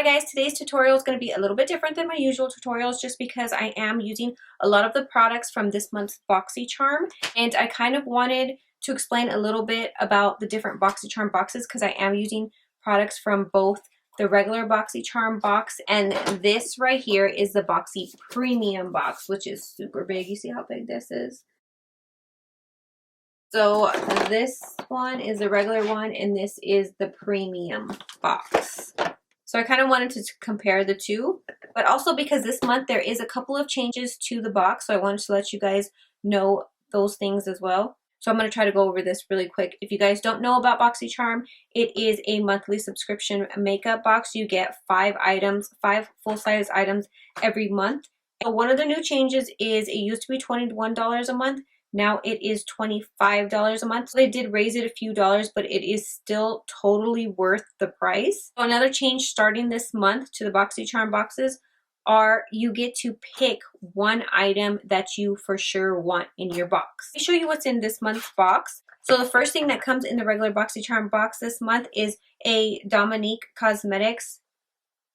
Hi guys, today's tutorial is going to be a little bit different than my usual tutorials just because I am using a lot of the products from this month's boxycharm, and I kind of wanted to explain a little bit about the different boxycharm boxes because I am using products from both the regular boxycharm box and this right here is the boxy premium box, which is super big. You see how big this is? So this one is the regular one and this is the premium box. So I kind of wanted to compare the two, but also because this month there is a couple of changes to the box, so I wanted to let you guys know those things as well. So I'm going to try to go over this really quick. If you guys don't know about boxycharm, it is a monthly subscription makeup box. You get 5 items, 5 full-size items every month. So one of the new changes is it used to be $21 a month. Now it is $25 a month. So they did raise it a few dollars, but it is still totally worth the price. So another change starting this month to the boxycharm boxes are you get to pick one item that you for sure want in your box. Let me show you what's in this month's box. So the first thing that comes in the regular boxycharm box this month is a Dominique Cosmetics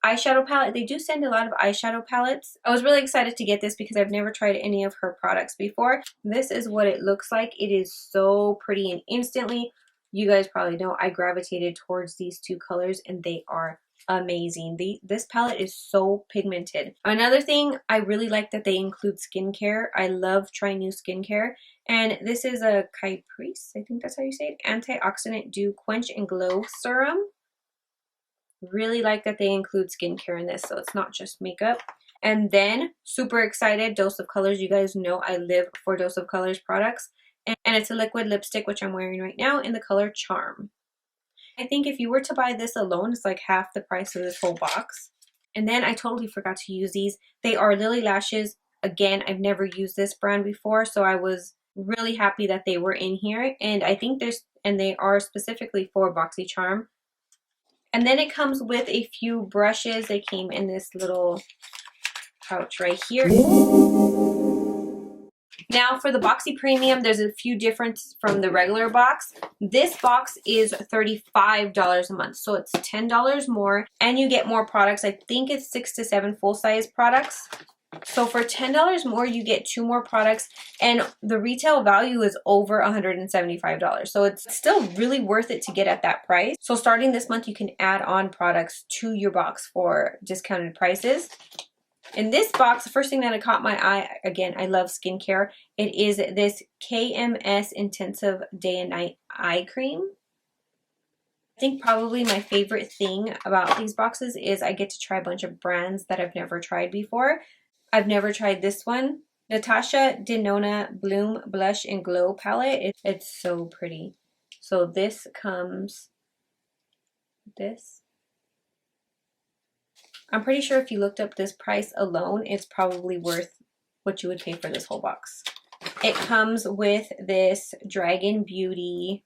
eyeshadow palette. They do send a lot of eyeshadow palettes. I was really excited to get this because I've never tried any of her products before. This is what it looks like. It is so pretty, and instantly, you guys probably know, I gravitated towards these two colors and they are amazing. This palette is so pigmented. Another thing, I really like that they include skincare. I love trying new skincare. And this is a Caprice, I think that's how you say it, Antioxidant Dew Quench and Glow Serum. Really like that they include skincare in this, so it's not just makeup. And then super excited, Dose of Colors. You guys know I live for Dose of Colors products, and it's a liquid lipstick, which I'm wearing right now, in the color Charm. I think if you were to buy this alone, it's like half the price of this whole box. And then I totally forgot to use these. They are Lily Lashes. Again, I've never used this brand before, so I was really happy that they were in here. And I think they are specifically for boxycharm. And then it comes with a few brushes. They came in this little pouch right here. Now for the Boxy Premium, there's a few differences from the regular box. This box is $35 a month, so it's $10 more, and you get more products. I think it's 6 to 7 full-size products. So for $10 more, you get 2 more products, and the retail value is over $175. So it's still really worth it to get at that price. So starting this month, you can add on products to your box for discounted prices. In this box, the first thing that caught my eye, again, I love skincare. It is this KMS Intensive Day and Night Eye Cream. I think probably my favorite thing about these boxes is I get to try a bunch of brands that I've never tried before. I've never tried this one. Natasha Denona Bloom Blush and Glow Palette. It's so pretty. So this comes with this. I'm pretty sure if you looked up this price alone, it's probably worth what you would pay for this whole box. It comes with this Dragon Beauty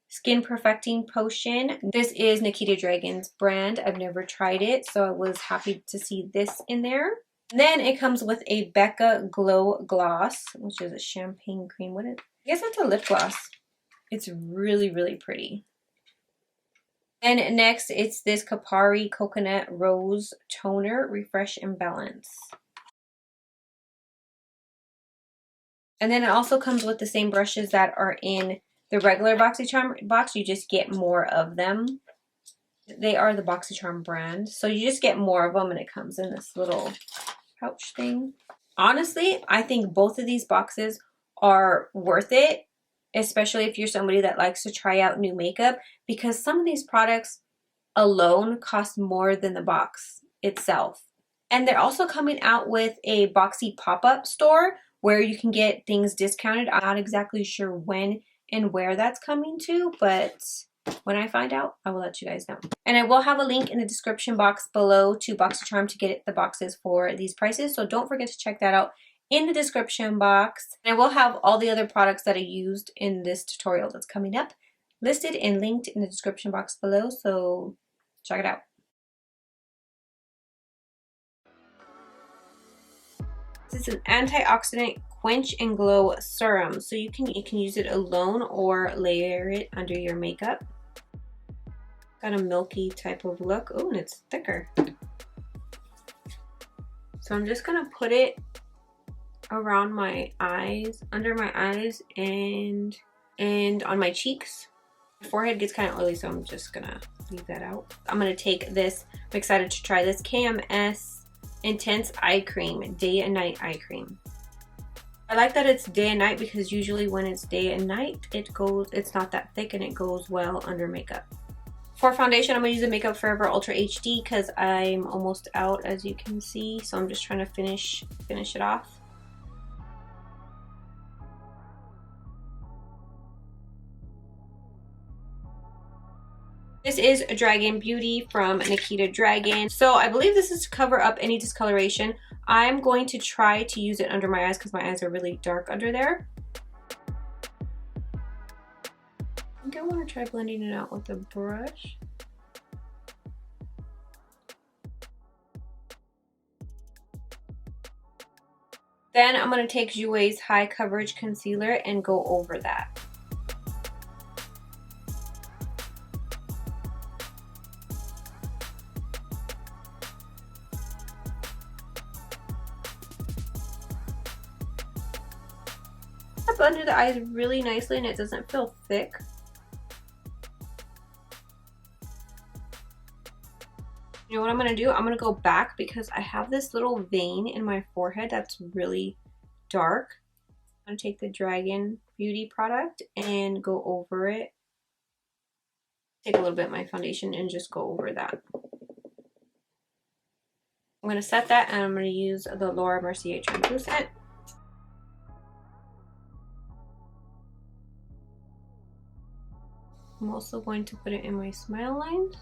Skin Perfecting Potion. This is Nikita Dragon's brand. I've never tried it, so I was happy to see this in there. Then it comes with a Becca Glow Gloss, which is a champagne cream. I guess that's a lip gloss. It's really, really pretty. And next, it's this Kapari Coconut Rose Toner, Refresh and Balance. And then it also comes with the same brushes that are in the regular boxycharm box. You just get more of them. They are the boxycharm brand, so you just get more of them, and it comes in this little pouch thing. Honestly, I think both of these boxes are worth it, especially if you're somebody that likes to try out new makeup, because some of these products alone cost more than the box itself. And they're also coming out with a Boxy pop-up store where you can get things discounted. I'm not exactly sure when and where that's coming to, but when I find out, I will let you guys know. And I will have a link in the description box below to boxycharm to get the boxes for these prices, so don't forget to check that out in the description box. And I will have all the other products that I used in this tutorial that's coming up listed and linked in the description box below, so check it out. This is an antioxidant quench and glow serum, so you can use it alone or layer it under your makeup. Got a milky type of look. Oh, and it's thicker. So I'm just gonna put it around my eyes, under my eyes, and on my cheeks. My forehead gets kind of oily, so I'm just gonna leave that out. I'm gonna take this, I'm excited to try this KMS Intense Eye Cream, Day and Night Eye Cream. I like that it's day and night because usually when it's day and night, it's not that thick and it goes well under makeup. For foundation, I'm gonna use the Makeup Forever Ultra HD because I'm almost out, as you can see. So I'm just trying to finish it off. This is Dragon Beauty from Nikita Dragon. So I believe this is to cover up any discoloration. I'm going to try to use it under my eyes because my eyes are really dark under there. I think I want to try blending it out with a brush. Then I'm going to take Jouer's High Coverage Concealer and go over that. Up under the eyes really nicely and it doesn't feel thick. You know what I'm going to do? I'm going to go back because I have this little vein in my forehead that's really dark. I'm going to take the Dragon Beauty product and go over it. Take a little bit of my foundation and just go over that. I'm going to set that and I'm going to use the Laura Mercier translucent. I'm also going to put it in my smile lines.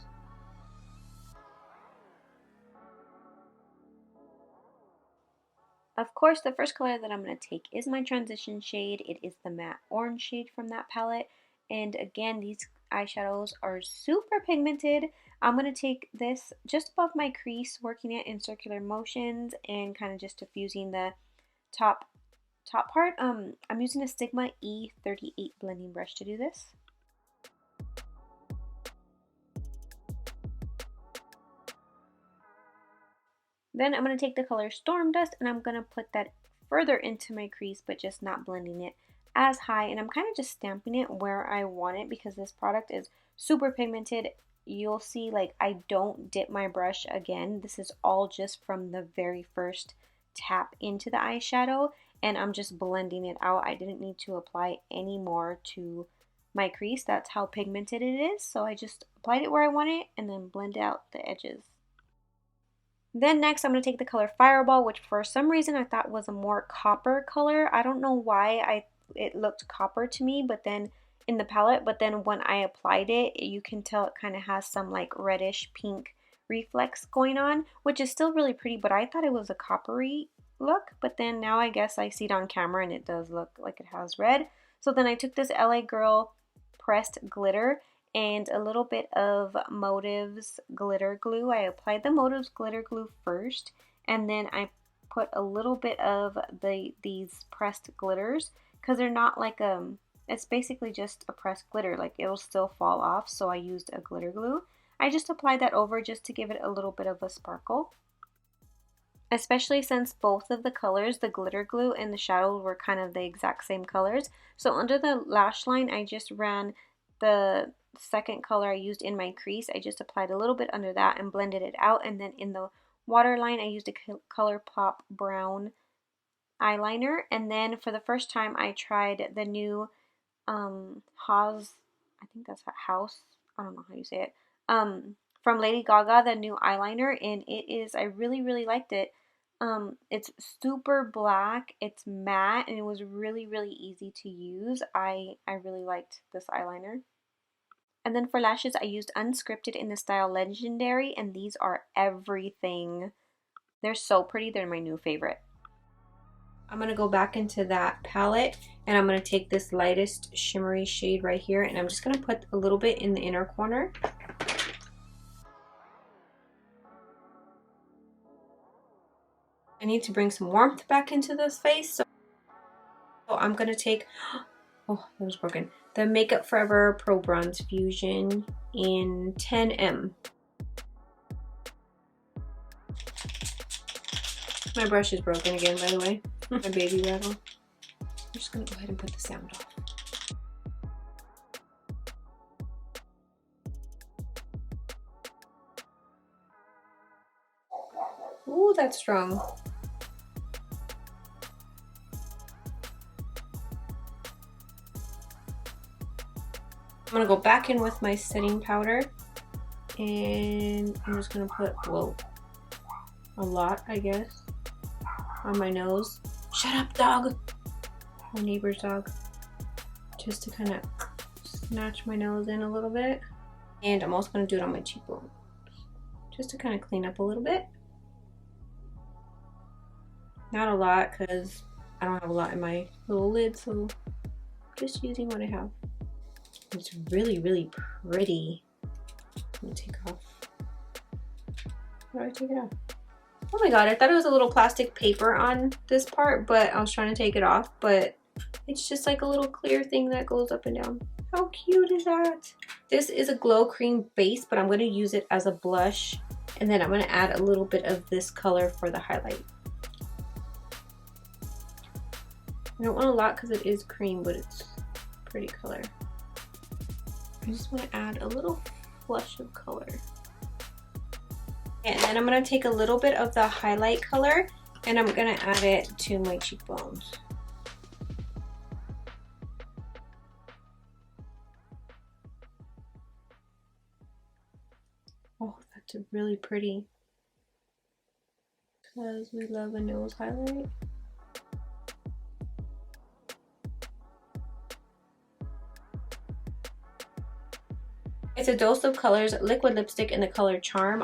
Of course, the first color that I'm going to take is my transition shade. It is the matte orange shade from that palette. And again, these eyeshadows are super pigmented. I'm going to take this just above my crease, working it in circular motions and kind of just diffusing the top part. I'm using a Sigma E38 blending brush to do this. Then I'm going to take the color Storm Dust and I'm going to put that further into my crease, but just not blending it as high. And I'm kind of just stamping it where I want it because this product is super pigmented. You'll see, like, I don't dip my brush again. This is all just from the very first tap into the eyeshadow, and I'm just blending it out. I didn't need to apply any more to my crease. That's how pigmented it is. So I just applied it where I want it and then blend out the edges. Then next I'm going to take the color Fireball, which for some reason I thought was a more copper color. I don't know why it looked copper to me, but then in the palette, but then when I applied it, you can tell it kind of has some like reddish pink reflex going on, which is still really pretty, but I thought it was a coppery look, but then now I guess I see it on camera and it does look like it has red. So then I took this LA Girl pressed glitter and a little bit of Motives glitter glue. I applied the Motives glitter glue first, and then I put a little bit of these pressed glitters because they're not like it's basically just a pressed glitter, like it'll still fall off, so I used a glitter glue. I just applied that over just to give it a little bit of a sparkle, especially since both of the colors, the glitter glue and the shadow, were kind of the exact same colors. So under the lash line, I just ran the second color I used in my crease. I just applied a little bit under that and blended it out, and then in the waterline I used a ColourPop brown eyeliner. And then for the first time I tried the new Haus, I think that's House, I don't know how you say it, from Lady Gaga, the new eyeliner, and I really liked it. It's super black, it's matte, and it was really easy to use. I really liked this eyeliner. And then for lashes, I used Unscripted in the style Legendary, and these are everything. They're so pretty. They're my new favorite. I'm going to go back into that palette, and I'm going to take this lightest shimmery shade right here, and I'm just going to put a little bit in the inner corner. I need to bring some warmth back into this face, so I'm going to take Oh, that was broken. The Makeup Forever Pro Bronze Fusion in 10M. My brush is broken again, by the way. My baby rattle. I'm just gonna go ahead and put the sound off. Ooh, that's strong. I'm gonna go back in with my setting powder, and I'm just gonna put, whoa, a lot, I guess, on my nose. Shut up, dog! My neighbor's dog. Just to kind of snatch my nose in a little bit. And I'm also gonna do it on my cheekbone, just to kind of clean up a little bit. Not a lot, because I don't have a lot in my little lid, so just using what I have. It's really, really pretty. Let me take off. How do I take it off? Oh my god, I thought it was a little plastic paper on this part, but I was trying to take it off, but it's just like a little clear thing that goes up and down. How cute is that? This is a glow cream base, but I'm going to use it as a blush, and then I'm going to add a little bit of this color for the highlight. I don't want a lot because it is cream, but it's a pretty color. I just want to add a little flush of color. And then I'm going to take a little bit of the highlight color and I'm going to add it to my cheekbones. Oh, that's really pretty. Because we love a nose highlight. It's a Dose of Colors liquid lipstick in the color Charm.